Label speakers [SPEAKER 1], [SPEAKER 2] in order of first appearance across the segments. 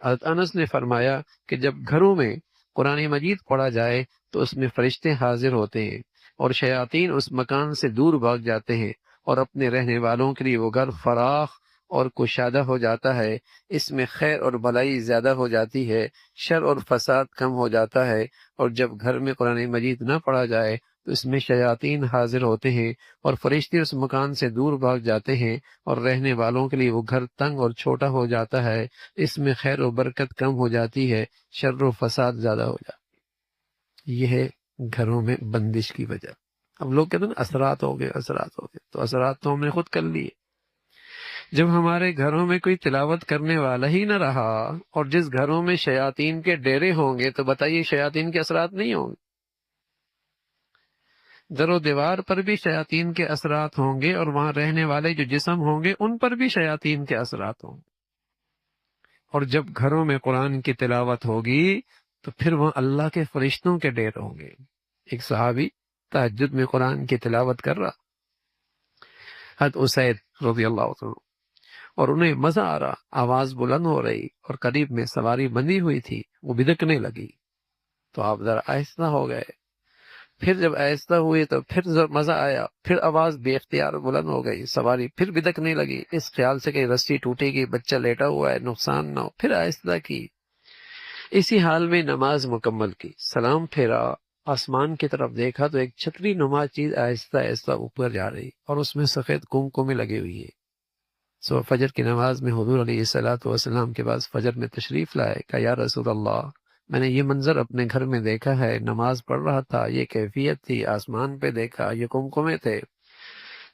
[SPEAKER 1] حضرت انس نے فرمایا کہ جب گھروں میں قرآن مجید پڑھا جائے تو اس میں فرشتے حاضر ہوتے ہیں اور شیاطین اس مکان سے دور بھاگ جاتے ہیں، اور اپنے رہنے والوں کے لیے وہ گھر فراخ اور کشادہ ہو جاتا ہے۔ اس میں خیر اور بھلائی زیادہ ہو جاتی ہے، شر اور فساد کم ہو جاتا ہے۔ اور جب گھر میں قرآن مجید نہ پڑھا جائے تو اس میں شیاطین حاضر ہوتے ہیں اور فرشتے اس مکان سے دور بھاگ جاتے ہیں، اور رہنے والوں کے لیے وہ گھر تنگ اور چھوٹا ہو جاتا ہے۔ اس میں خیر و برکت کم ہو جاتی ہے، شر و فساد زیادہ ہو جاتا ہے۔ یہ ہے گھروں میں بندش کی وجہ۔ اب لوگ کہتے ہیں نا اثرات ہو گئے، اثرات ہو گئے، تو اثرات تو ہم نے خود کر لیے۔ جب ہمارے گھروں میں کوئی تلاوت کرنے والا ہی نہ رہا، اور جس گھروں میں شیاطین کے ڈیرے ہوں گے، تو بتائیے شیاطین کے اثرات نہیں ہوں گے؟ در و دیوار پر بھی شیاطین کے اثرات ہوں گے، اور وہاں رہنے والے جو جسم ہوں گے ان پر بھی شیاطین کے اثرات ہوں گے۔ اور جب گھروں میں قرآن کی تلاوت ہوگی تو پھر وہاں اللہ کے فرشتوں کے ڈیر ہوں گے۔ ایک صحابی تہجد میں قرآن کی تلاوت کر رہا، حضرت اسید رضی اللہ عنہ، اور انہیں مزہ آ رہا، آواز بلند ہو رہی، اور قریب میں سواری بندھی ہوئی تھی، وہ بدکنے لگی، تو آپ ذرا آہستہ ہو گئے۔ پھر جب آہستہ ہوئے تو پھر مزہ آیا، پھر آواز بے اختیار بلند ہو گئی، سواری پھر بدکنے لگی، اس خیال سے کہ رسی ٹوٹے گی، بچہ لیٹا ہوا ہے، نقصان نہ ہو، پھر آہستہ کی۔ اسی حال میں نماز مکمل کی، سلام پھیرا، آسمان کی طرف دیکھا تو ایک چھتری نما چیز آہستہ آہستہ اوپر جا رہی، اور اس میں سفید کمکمے لگے ہوئی ہے۔ سو فجر کی نماز میں حضور علیہ الصلوۃ والسلام کے پاس فجر میں تشریف لائے، کہا یا رسول اللہ، میں نے یہ منظر اپنے گھر میں دیکھا ہے، نماز پڑھ رہا تھا، یہ کیفیت تھی، آسمان پہ دیکھا، یہ کمکمے تھے۔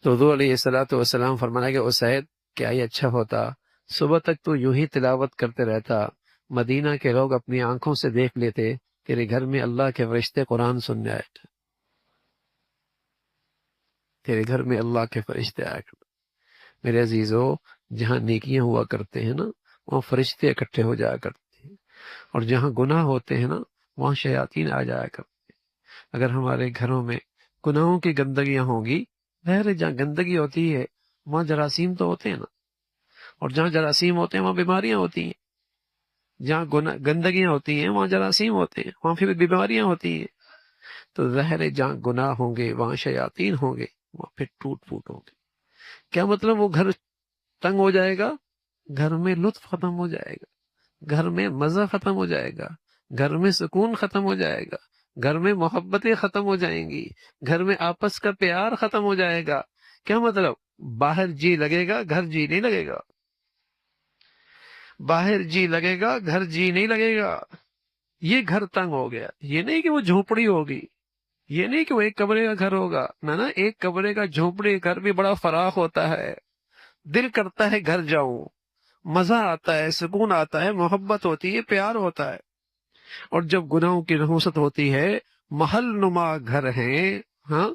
[SPEAKER 1] تو حضور علیہ الصلوۃ والسلام فرمایا کہ اسید، کیا یہ اچھا ہوتا، صبح تک تو یوں ہی تلاوت کرتے رہتا، مدینہ کے لوگ اپنی آنکھوں سے دیکھ لیتے تیرے گھر میں اللہ کے فرشتے قرآن سننے آئے تھے، تیرے گھر میں اللہ کے فرشتے آئے تھے۔ میرے عزیزو، جہاں نیکیاں ہوا کرتے ہیں نا، وہاں فرشتے اکٹھے ہو جایا کرتے ہیں، اور جہاں گناہ ہوتے ہیں نا، وہاں شیاطین آ جایا کرتے ہیں۔ اگر ہمارے گھروں میں گناہوں کی گندگیاں ہوں گی، ظاہر ہے جہاں گندگی ہوتی ہے وہاں جراثیم تو ہوتے ہیں نا، اور جہاں جراثیم ہوتے ہیں وہاں بیماریاں ہوتی ہیں۔ جہاں گندگیاں ہوتی ہیں وہاں جراثیم ہوتے ہیں، وہاں پھر بیماریاں ہوتی ہیں۔ تو ظاہر ہے جہاں گناہ ہوں گے وہاں شیاطین ہوں گے، وہاں پھر ٹوٹ پھوٹ ہوں گے۔ کیا مطلب؟ وہ گھر تنگ ہو جائے گا، گھر میں لطف ختم ہو جائے گا، گھر میں مزہ ختم ہو جائے گا، گھر میں سکون ختم ہو جائے گا، گھر میں محبتیں ختم ہو جائیں گی، گھر میں آپس کا پیار ختم ہو جائے گا۔ کیا مطلب؟ باہر جی لگے گا، گھر جی نہیں لگے گا، باہر جی لگے گا، گھر جی نہیں لگے گا۔ یہ گھر تنگ ہو گیا، یہ نہیں کہ وہ جھونپڑی ہوگی، یہ نہیں کہ وہ ایک کمرے کا گھر ہوگا، نہ ایک کمرے کا جھونپڑی گھر بھی بڑا فراخ ہوتا ہے، دل کرتا ہے گھر جاؤں، مزہ آتا ہے، سکون آتا ہے، محبت ہوتی ہے، پیار ہوتا ہے۔ اور جب گناہوں کی نحوست ہوتی ہے، محل نما گھر ہیں، ہاں،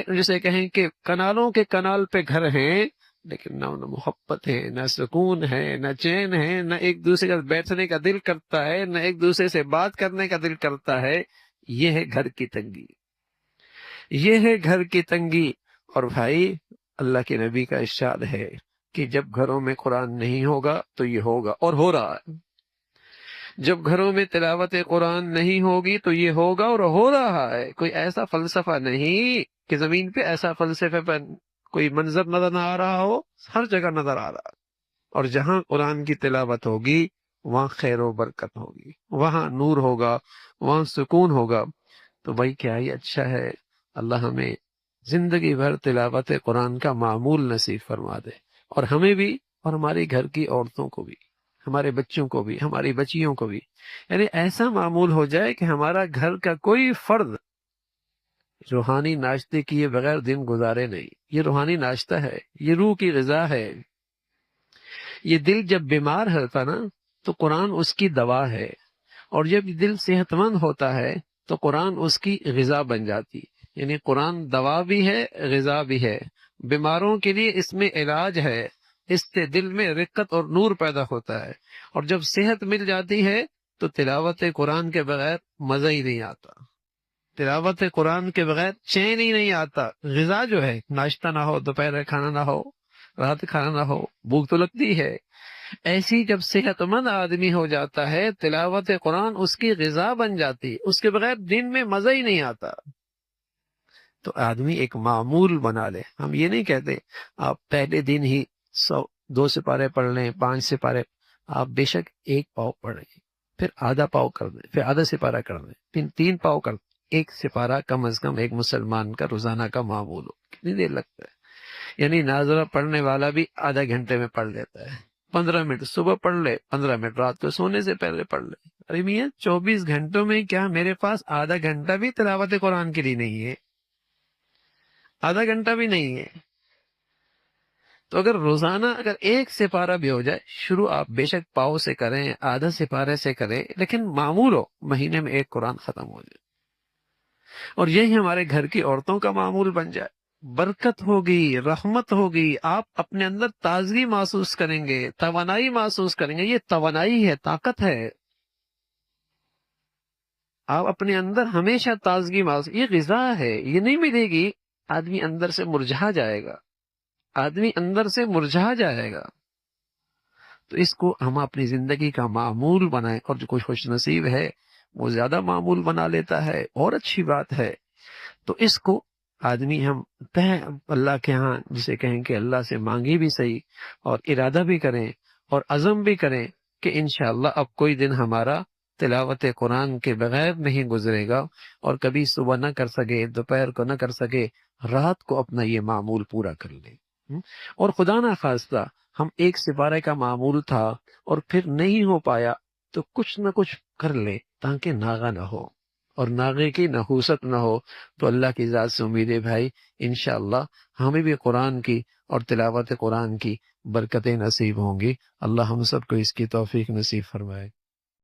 [SPEAKER 1] جسے کہیں کہ کنالوں کے کنال پہ گھر ہیں، لیکن نہ محبت ہے، نہ سکون ہے، نہ چین ہے، نہ ایک دوسرے کا بیٹھنے کا دل کرتا ہے، نہ ایک دوسرے سے بات کرنے کا دل کرتا ہے۔ یہ ہے گھر کی تنگی، یہ ہے گھر کی تنگی۔ اور بھائی، اللہ کے نبی کا ارشاد ہے کہ جب گھروں میں قرآن نہیں ہوگا تو یہ ہوگا، اور ہو رہا ہے۔ جب گھروں میں تلاوت قرآن نہیں ہوگی تو یہ ہوگا، اور ہو رہا ہے۔ کوئی ایسا فلسفہ نہیں کہ زمین پہ ایسا فلسفے پر کوئی منظر نظر نہ آ رہا ہو، ہر جگہ نظر آ رہا ہے۔ اور جہاں قرآن کی تلاوت ہوگی وہاں خیر و برکت ہوگی، وہاں نور ہوگا، وہاں سکون ہوگا۔ تو بھائی کیا ہی اچھا ہے، اللہ ہمیں زندگی بھر تلاوت قرآن کا معمول نصیب فرما دے، اور ہمیں بھی، اور ہماری گھر کی عورتوں کو بھی، ہمارے بچوں کو بھی، ہماری بچیوں کو بھی، یعنی ایسا معمول ہو جائے کہ ہمارا گھر کا کوئی فرد روحانی ناشتے کیے بغیر دن گزارے نہیں۔ یہ روحانی ناشتہ ہے، یہ روح کی غذا ہے۔ یہ دل جب بیمار ہوتا نا تو قرآن اس کی دوا ہے، اور جب دل صحت مند ہوتا ہے تو قرآن اس کی غذا بن جاتی ہے۔ یعنی قرآن دوا بھی ہے، غذا بھی ہے، بیماروں کے لیے اس میں علاج ہے، اس سے دل میں رقت اور نور پیدا ہوتا ہے۔ اور جب صحت مل جاتی ہے تو تلاوت قرآن کے بغیر مزہ ہی نہیں آتا، تلاوت قرآن کے بغیر چین ہی نہیں آتا۔ غذا جو ہے، ناشتہ نہ ہو، دوپہر کھانا نہ ہو، رات کھانا نہ ہو، بھوک تو لگتی ہے، ایسی جب صحت مند آدمی ہو جاتا ہے، تلاوت قرآن اس کی غذا بن جاتی، اس کے بغیر دن میں مزہ ہی نہیں آتا۔ تو آدمی ایک معمول بنا لے۔ ہم یہ نہیں کہتے آپ پہلے دن ہی 2 سپارے پڑھ لیں، 5 سپارے، آپ بے شک 1 پاؤ پڑھیں، پھر آدھا پاؤ کر دیں، پھر آدھا سپارہ کر دیں، پھر 3 پاؤ کر دیں۔ 1 سپارہ کم از کم ایک مسلمان کا روزانہ کا معمول ہو۔ کتنی دیر لگتا ہے؟ یعنی ناظرہ پڑھنے والا بھی آدھا گھنٹے میں پڑھ لیتا ہے۔ 15 منٹ صبح پڑھ لے، 15 منٹ رات کو سونے سے پہلے پڑھ لے۔ ارے میاں 24 گھنٹوں میں کیا میرے پاس آدھا گھنٹہ بھی تلاوت قرآن کے لیے نہیں ہے؟ آدھا گھنٹہ بھی نہیں ہے۔ تو اگر روزانہ اگر 1 سپارہ بھی ہو جائے، شروع آپ بے شک پاؤ سے کریں، آدھا سپارے سے کریں، لیکن معمول ہو مہینے میں 1 قرآن ختم ہو جائے، اور یہی ہمارے گھر کی عورتوں کا معمول بن جائے، برکت ہوگی، رحمت ہوگی، آپ اپنے اندر تازگی محسوس کریں گے، توانائی محسوس کریں گے۔ یہ توانائی ہے، طاقت ہے۔ آپ اپنے اندر ہمیشہ تازگی محسوس، یہ غذا ہے، یہ نہیں ملے گی آدمی اندر سے مرجھا جائے گا، آدمی اندر سے مرجھا جائے گا۔ تو اس کو ہم اپنی زندگی کا معمول بنائیں، اور جو کوئی خوش نصیب ہے وہ زیادہ معمول بنا لیتا ہے، اور اچھی بات ہے۔ تو اس کو آدمی ہم اللہ کے ہاں جسے کہیں کہ اللہ سے مانگی بھی صحیح، اور ارادہ بھی کریں، اور عزم بھی کریں کہ انشاءاللہ اب کوئی دن ہمارا تلاوت قرآن کے بغیر نہیں گزرے گا، اور کبھی صبح نہ کر سکے، دوپہر کو نہ کر سکے، رات کو اپنا یہ معمول پورا کر لیں۔ اور خدا نہ خواستہ ہم 1 سپارے کا معمول تھا اور پھر نہیں ہو پایا، تو کچھ نہ کچھ کر لیں تاکہ ناغہ نہ ہو، اور ناغے کی نحوست نہ ہو۔ تو اللہ کی ذات سے امید ہے بھائی، انشاءاللہ ہمیں بھی قرآن کی اور تلاوت قرآن کی برکتیں نصیب ہوں گی۔ اللہ ہم سب کو اس کی توفیق نصیب فرمائے۔